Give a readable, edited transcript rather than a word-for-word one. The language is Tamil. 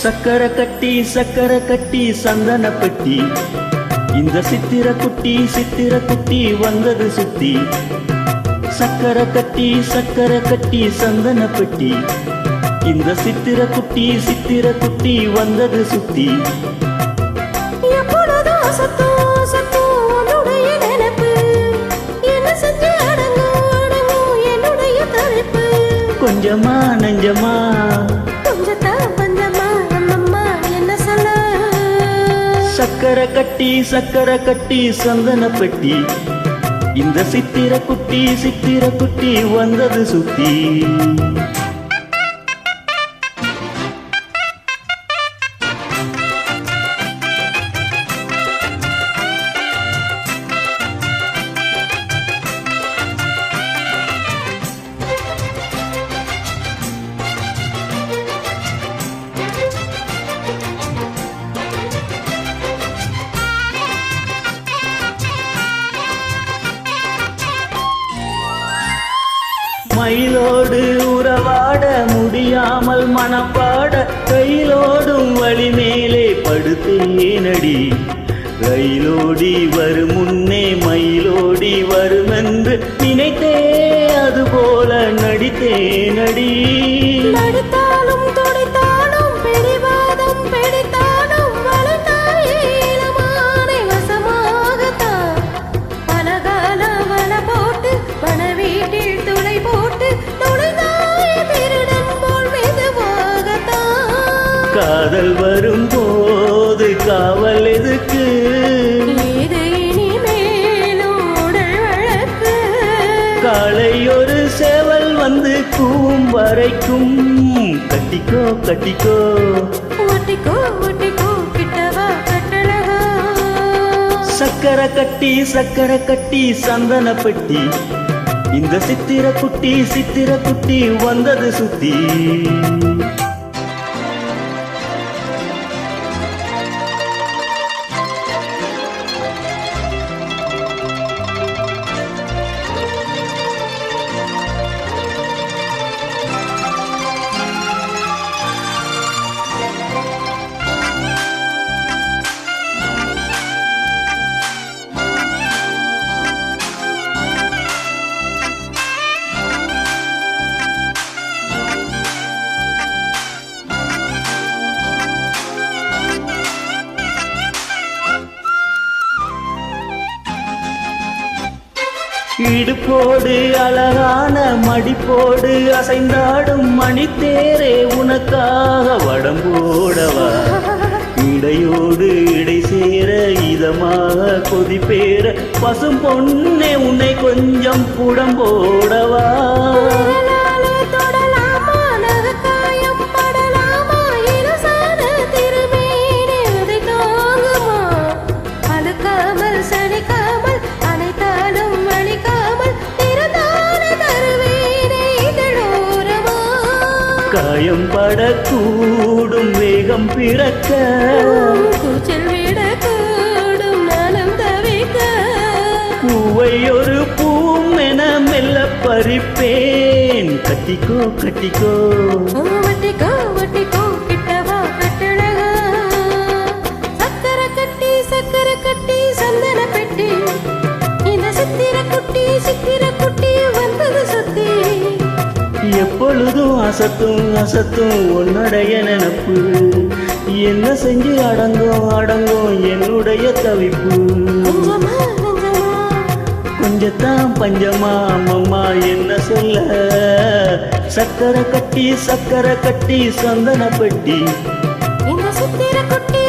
சக்கரை கட்டி சந்தன பெட்டி இந்த சித்திர குட்டி வந்தது சுத்தி சக்கரை கட்டி சந்தன பெட்டி இந்த சித்திர குட்டி வந்தது சுத்தி கொஞ்சமா நஞ்சமா சக்கரை கட்டி சந்தன பெட்டி இந்த சித்திர குட்டி வந்தது சுத்தி மயிலோடு உறவாட முடியாமல் மனப்பாட கையிலோடும் வழி மேலே படுத்தேனடி ரயிலோடி வரும் முன்னே மயிலோடி வருமென்று நினைத்தே அதுபோல நடித்தேனடி நடித்தாலும் துடித்தாலும் பிடிவாதம் பிடித்தாலும் வளர்த்தாயிரமானை வசமாகத்தான் பலகால வள போட்டு பண வீட்டில் துளை போட்டு துளைதாய திருடன் போல் மெதுவாகத்தான் காதல் வரும் போது காவல் எதுக்கு இது இனிமேலும் உடல் வழக்கு காலை ஒரு சேவல் வந்து கூவும் வரைக்கும் கட்டிக்கோ ஒட்டிக்கோ கிட்டவா கட்டழகா சக்கரை கட்டி சந்தன பெட்டி இந்த சித்திர குட்டி வந்தது சுத்தி இடுப்போடு அழகான மடிப்போடு அசைந்தாடும் மணித்தேரே உனக்காக வடம்போடவா இடையோடு இடை சேர இதமாக கொதிப்பேற பசும் பொண்ணே உன்னை கொஞ்சம் புடம்போடவா காயம் படக்கூடும் வேகம் பிறக்க கூச்சல் விடக்கூடும் நானும் தவிக்க பூவை ஒரு பூமென மெல்ல பறிப்பேன் கட்டிக்கோ ஒட்டிக்கோ கிட்டவா கட்டழகா சக்கரை கட்டி சந்தன பெட்டி இந்த சித்திர குட்டி வந்தது சுத்தி எப்பொழுதும் அசத்தும் உன்னுடைய நினப்பு என்ன செஞ்சு அடங்கும் என்னுடைய தவிப்பு கொஞ்சத்தான் பஞ்சமா அம்மம்மா என்ன சொல்ல சக்கரை கட்டி சந்தன பெட்டி இந்த சித்திர குட்டி